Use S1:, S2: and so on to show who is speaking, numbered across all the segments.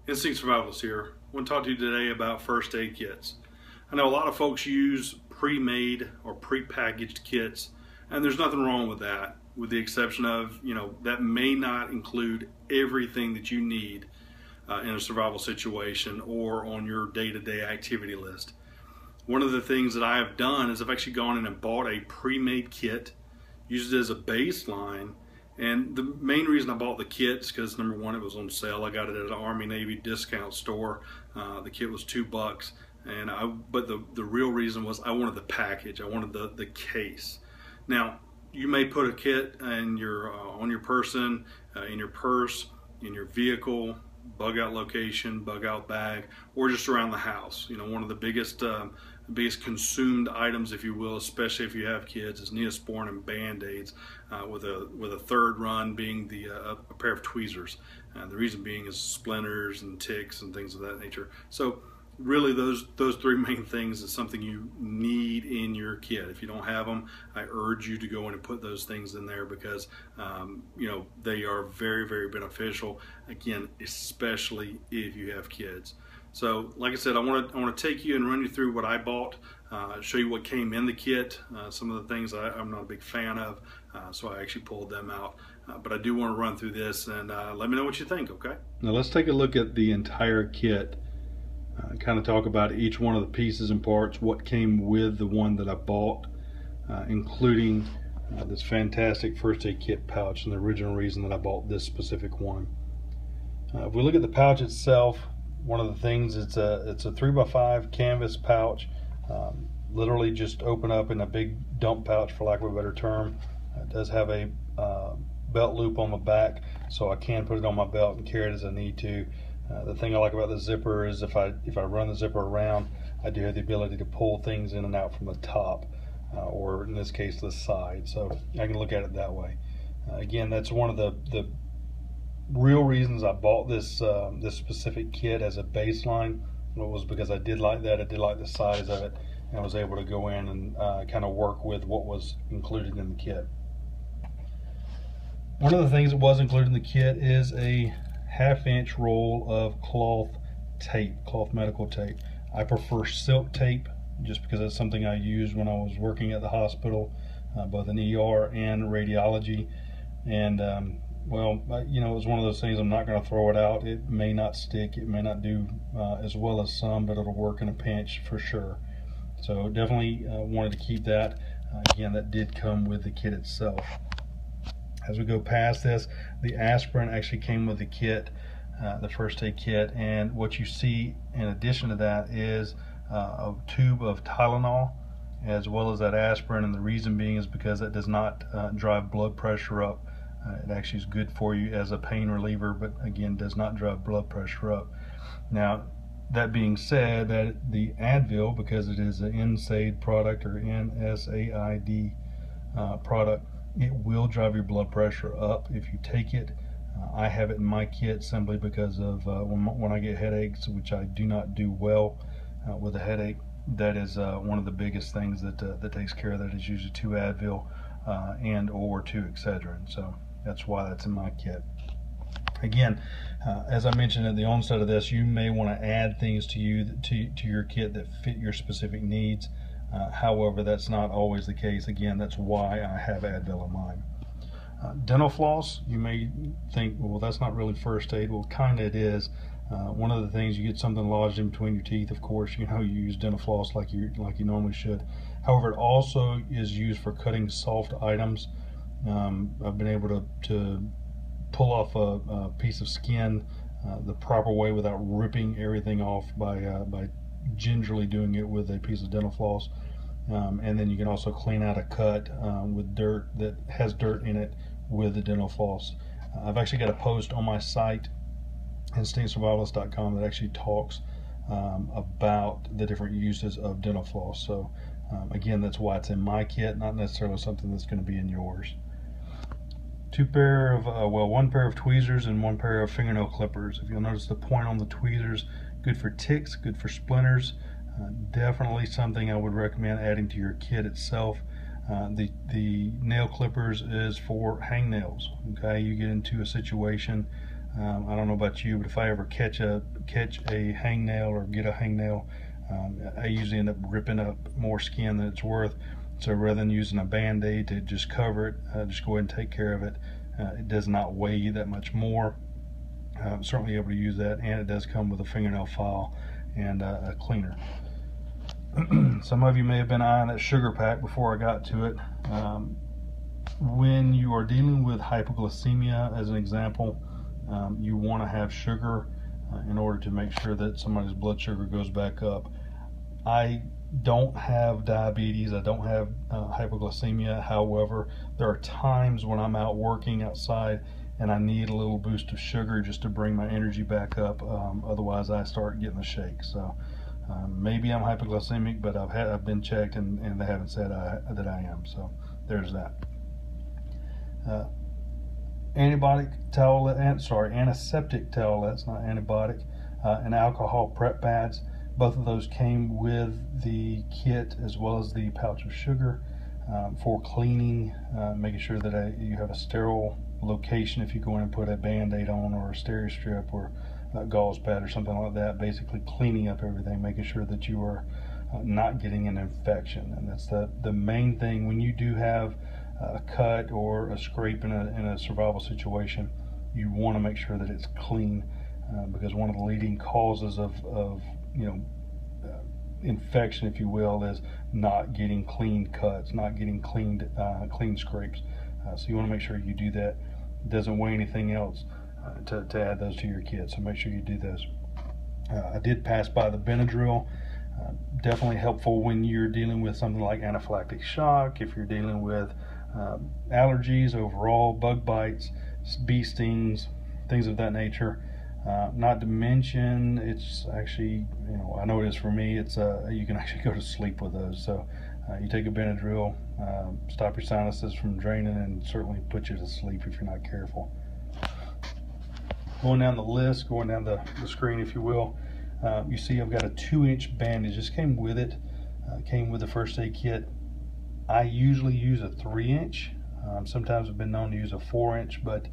S1: Instinct Survivalist here. I want to talk to you today about first aid kits. I know a lot of folks use pre-made or pre-packaged kits, and there's nothing wrong with that, with the exception of, that may not include everything that you need in a survival situation or on your day-to-day activity list. One of the things that I have done is I've actually gone in and bought a pre-made kit, used it as a baseline. And the main reason I bought the kit is because, number one, it was on sale. I got it at an Army Navy discount store. The kit was $2, but the real reason was I wanted the package. I wanted the case. Now, you may put a kit in your on your person, in your purse, in your vehicle, bug out location, bug out bag, or just around the house. One of the biggest consumed items, if you will, especially if you have kids, is Neosporin and Band-Aids, with a third run being a pair of tweezers. The reason being is splinters and ticks and things of that nature. So really those three main things is something you need in your kit. If you don't have them, I urge you to go in and put those things in there because they are very, very beneficial, again, especially if you have kids. So like I said, I want to take you and run you through what I bought, show you what came in the kit, some of the things I'm not a big fan of, so I actually pulled them out. But I do want to run through this and let me know what you think, okay?
S2: Now let's take a look at the entire kit, kind of talk about each one of the pieces and parts, what came with the one that I bought, including this fantastic first aid kit pouch and the original reason that I bought this specific one. If we look at the pouch itself, one of the things, it's a 3x5 canvas pouch, literally just open up in a big dump pouch, for lack of a better term. It does have a belt loop on the back, so I can put it on my belt and carry it as I need to. The thing I like about the zipper is if I run the zipper around, I do have the ability to pull things in and out from the top, or in this case the side, so I can look at it that way. Again, that's one of the real reasons I bought this specific kit as a baseline. Was because I did like that. I did like the size of it, and I was able to go in and kind of work with what was included in the kit. One of the things that was included in the kit is a 1/2-inch roll of cloth medical tape. I prefer silk tape just because it's something I used when I was working at the hospital, both in ER and radiology. And well, it was one of those things, I'm not going to throw it out. It may not stick, it may not do as well as some, but it'll work in a pinch for sure. So definitely wanted to keep that. Again, that did come with the kit itself. As we go past this, the aspirin actually came with the kit, the first aid kit, and what you see in addition to that is a tube of Tylenol as well as that aspirin, and the reason being is because it does not drive blood pressure up. It actually is good for you as a pain reliever, but again does not drive blood pressure up. Now, that being said, that the Advil, because it is an NSAID product or NSAID product, it will drive your blood pressure up if you take it. I have it in my kit simply because of when I get headaches, which I do not do well with a headache. That is one of the biggest things that takes care of that is usually 2 Advil and or 2 Excedrin. So that's why that's in my kit. Again, as I mentioned at the onset of this, you may want to add things to your kit that fit your specific needs. However, that's not always the case. Again, that's why I have Advil in mine. Dental floss, you may think, well, that's not really first aid. Well, kind of it is. One of the things, you get something lodged in between your teeth, of course, you use dental floss like you normally should. However, it also is used for cutting soft items. I've been able to pull off a piece of skin the proper way without ripping everything off by gingerly doing it with a piece of dental floss. And then you can also clean out a cut with dirt that has dirt in it with the dental floss. I've actually got a post on my site, instinctsurvivalist.com, that actually talks about the different uses of dental floss. So again, that's why it's in my kit, not necessarily something that's going to be in yours. One pair of tweezers and 1 pair of fingernail clippers. If you'll notice the point on the tweezers, good for ticks, good for splinters. Definitely something I would recommend adding to your kit itself. The nail clippers is for hangnails. Okay, you get into a situation I don't know about you, but if I ever catch a hangnail or get a hangnail, I usually end up ripping up more skin than it's worth. So rather than using a Band-Aid to just cover it, just go ahead and take care of it. It does not weigh you that much more. I'm certainly able to use that, and it does come with a fingernail file and a cleaner. Some of you may have been eyeing that sugar pack before I got to it. When you are dealing with hypoglycemia, as an example, you want to have sugar in order to make sure that somebody's blood sugar goes back up. I don't have diabetes, I don't have hypoglycemia. However, there are times when I'm out working outside and I need a little boost of sugar just to bring my energy back up. Otherwise I start getting the shakes. So maybe I'm hypoglycemic, but I've been checked and they haven't said that I am. So there's that. Antiseptic towelettes, not antibiotic, and alcohol prep pads. Both of those came with the kit, as well as the pouch of sugar for cleaning, making sure that you have a sterile location if you go in and put a Band-Aid on, or a Steri-Strip, or a gauze pad or something like that. Basically cleaning up everything, making sure that you are not getting an infection. And that's the main thing when you do have a cut or a scrape in a survival situation. You want to make sure that it's clean, because one of the leading causes of infection, if you will, is not getting clean cuts, not getting clean scrapes. So you want to make sure you do that. It doesn't weigh anything else to add those to your kit, so make sure you do those. I did pass by the Benadryl. Definitely helpful when you're dealing with something like anaphylactic shock, if you're dealing with allergies overall, bug bites, bee stings, things of that nature. Not to mention, it's actually, I know it is for me, it's you can actually go to sleep with those. So you take a Benadryl, stop your sinuses from draining, and certainly put you to sleep if you're not careful. Going down the list, going down the screen, if you will, you see I've got a 2-inch bandage. This came with it, came with the first aid kit. I usually use a 3-inch. Sometimes I've been known to use a 4-inch, but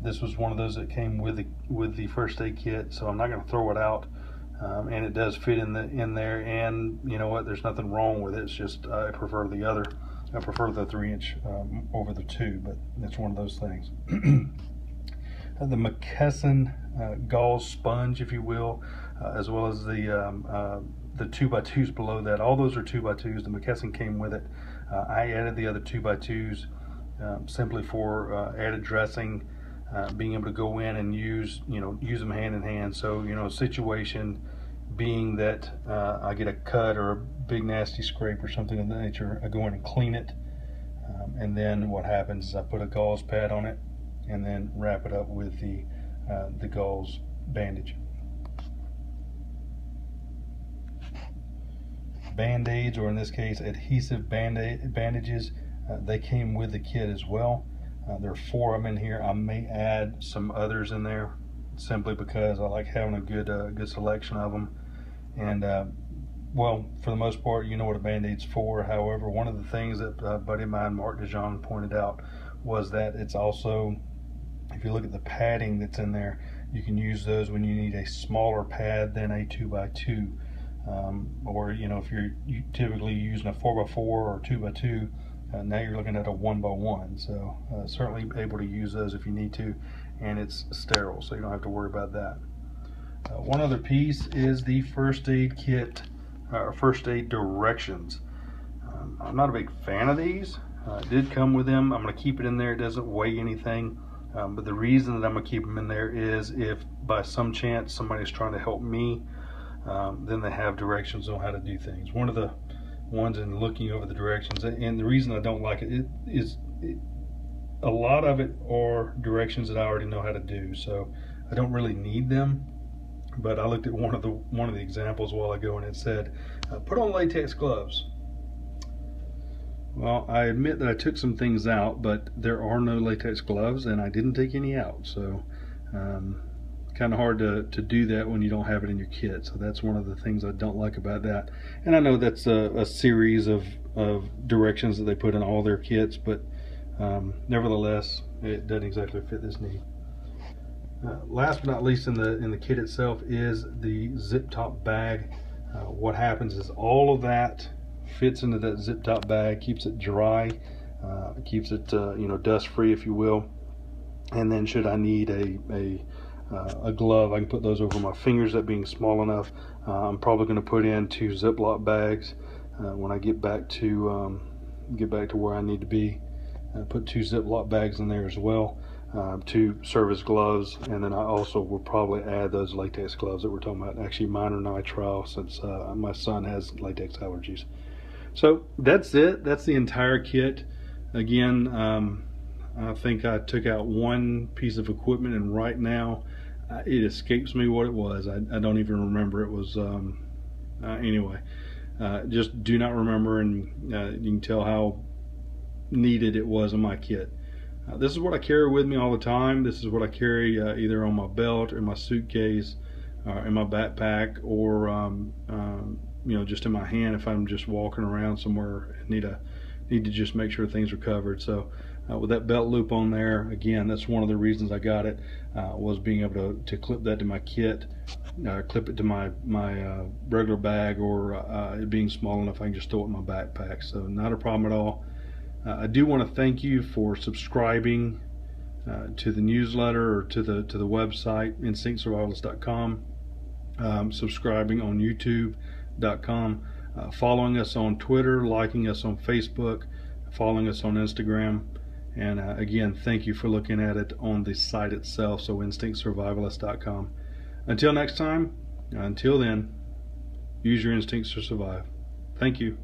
S2: this was one of those that came with the first aid kit, so I'm not going to throw it out. And it does fit in there, and you know what? There's nothing wrong with it. It's just I prefer the other. I prefer the 3-inch over the 2, but it's one of those things. The McKesson gauze sponge, if you will, as well as the 2x2s below that. All those are 2x2s. The McKesson came with it. I added the other 2x2s simply for added dressing, being able to go in and use them hand in hand. So situation being that I get a cut or a big nasty scrape or something of that nature, I go in and clean it, and then what happens is I put a gauze pad on it and then wrap it up with the gauze bandage. Band-Aids, or in this case adhesive bandages, they came with the kit as well. There are 4 of them in here. I may add some others in there simply because I like having a good selection of them. And well, for the most part, you know what a Band-Aid's for. However, one of the things that a buddy of mine, Mark DeJong, pointed out was that it's also, if you look at the padding that's in there, you can use those when you need a smaller pad than a 2x2. Or if you're typically using a 4x4 or 2x2, now you're looking at a 1x1. So certainly able to use those if you need to, and it's sterile, so you don't have to worry about that. One other piece is the first aid kit, or first aid directions. I'm not a big fan of these. It did come with them. I'm going to keep it in there. It doesn't weigh anything. But the reason that I'm going to keep them in there is if by some chance somebody's trying to help me, then they have directions on how to do things. One of the ones in looking over the directions, and the reason I don't like it is a lot of it are directions that I already know how to do, so I don't really need them. But I looked at one of the examples a while ago, and it said, put on latex gloves. Well, I admit that I took some things out, but there are no latex gloves, and I didn't take any out. So kind of hard to do that when you don't have it in your kit. So that's one of the things I don't like about that. And I know that's a series of directions that they put in all their kits, but nevertheless, it doesn't exactly fit this need. Last but not least in the kit itself is the zip top bag. What happens is all of that fits into that zip top bag, keeps it dry, keeps it dust free, if you will. And then should I need a glove, I can put those over my fingers, that being small enough. I'm probably going to put in 2 Ziploc bags when I get back to where I need to be. Put 2 Ziploc bags in there as well to serve as gloves, and then I also will probably add those latex gloves that we're talking about. Actually, mine are nitrile since my son has latex allergies. So that's it. That's the entire kit. Again, I think I took out one piece of equipment, and right now it escapes me what it was. I don't even remember. It was anyway. Just do not remember, and you can tell how needed it was in my kit. This is what I carry with me all the time. This is what I carry either on my belt, or in my suitcase, in my backpack, or just in my hand if I'm just walking around somewhere and need to just make sure things are covered. So with that belt loop on there, again, that's one of the reasons I got it, was being able to clip that to my kit, clip it to my regular bag, or it being small enough I can just throw it in my backpack. So not a problem at all. I do want to thank you for subscribing to the newsletter, or to the website instinctsurvivalist.com, subscribing on youtube.com, following us on Twitter, liking us on Facebook, following us on Instagram, and again, thank you for looking at it on the site itself, so instinctsurvivalist.com. Until next time, until then, use your instincts to survive. Thank you.